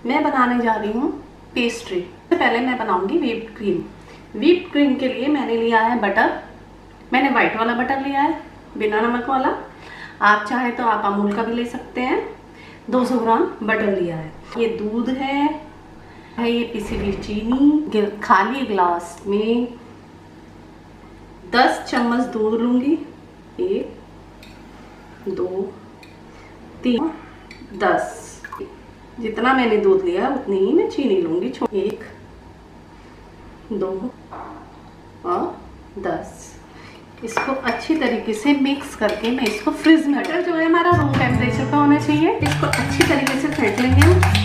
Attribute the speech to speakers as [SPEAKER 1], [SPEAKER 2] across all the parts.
[SPEAKER 1] मैं बनाने जा रही हूँ पेस्ट्री। पहले मैं बनाऊंगी व्हिप्ड क्रीम। व्हिप्ड क्रीम के लिए मैंने लिया है बटर। मैंने वाइट वाला बटर लिया है, बिना नमक वाला। आप चाहे तो आप अमूल का भी ले सकते हैं। 200 ग्राम बटर लिया है। ये दूध है ये पिसी हुई चीनी। खाली ग्लास में 10 चम्मच दूध लूंगी। 1 2 3 10। जितना मैंने दूध लिया उतनी ही मैं चीनी लूंगी। 1 2 और 10। इसको अच्छी तरीके से मिक्स करके मैं इसको फ्रिज में, बटर जो है हमारा रूम टेम्परेचर पे होना चाहिए। इसको अच्छी तरीके से फेंट लेंगे।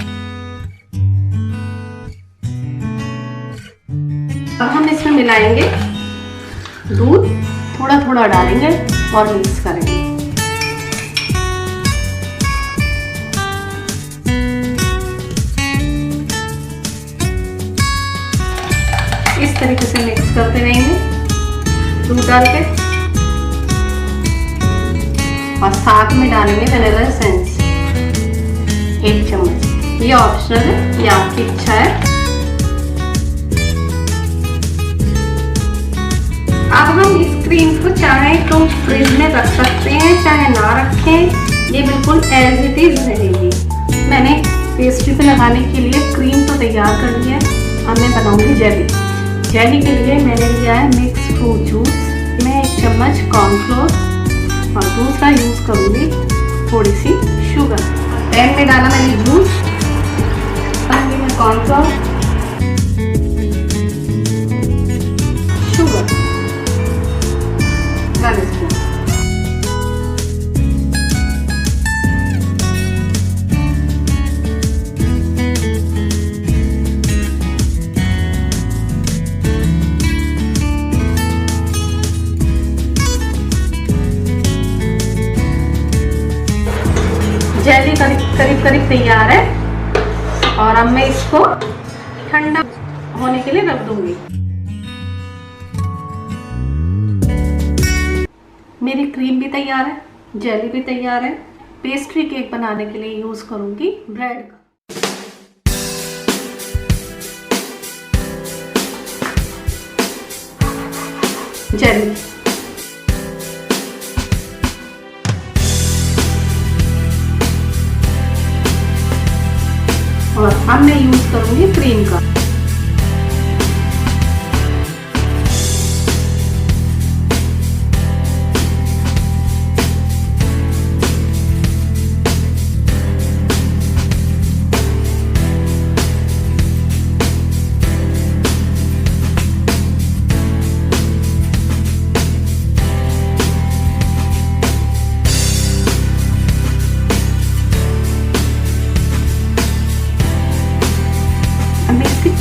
[SPEAKER 1] अब हम इसमें मिलाएंगे दूध, थोड़ा थोड़ा डालेंगे और मिक्स करेंगे। इस तरीके से मिक्स करते रहेंगे दूध डाल के, और साथ में डालेंगे वैनिला एसेंस 1 चम्मच। ये ऑप्शनल है, ये आपकी इच्छा है। अब हम इस क्रीम को चाहे तो फ्रिज में रख सकते हैं, चाहे ना रखें। ये बिल्कुल एज इट इज रहेगी। मैंने पेस्ट्री पे लगाने के लिए क्रीम तो तैयार कर ली है। अब मैं बनाऊंगी जेली। जेली के लिए मैंने लिया है मिक्स फ्रूट जूस। मैं 1 चम्मच कॉर्नफ्लोर और दूसरा यूज़ करूँगी थोड़ी सी शुगर। पैन में डाला मैंने जूस, डालूंगी मैं कॉर्नफ्लोर, शुगर 1 स्पून। जेली करीब तैयार है, और अब मैं इसको ठंडा होने के लिए रख दूंगी। मेरी क्रीम भी तैयार है, जेली भी तैयार है। पेस्ट्री केक बनाने के लिए यूज करूंगी ब्रेड का। जेली और अब मैं यूज करूंगी क्रीम का।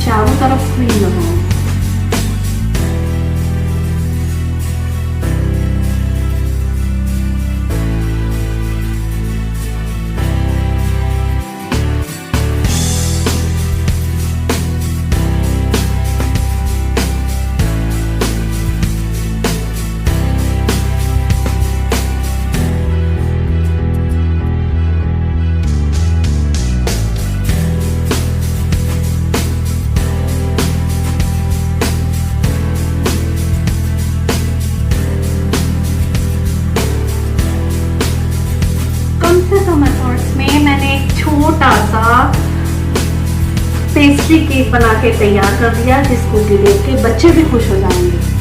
[SPEAKER 1] चारों तरफ क्रीम लगाऊं। मेथड्स में मैंने एक छोटा सा पेस्ट्री केक बना के तैयार कर दिया, जिसको कि देख के बच्चे भी खुश हो जाएंगे।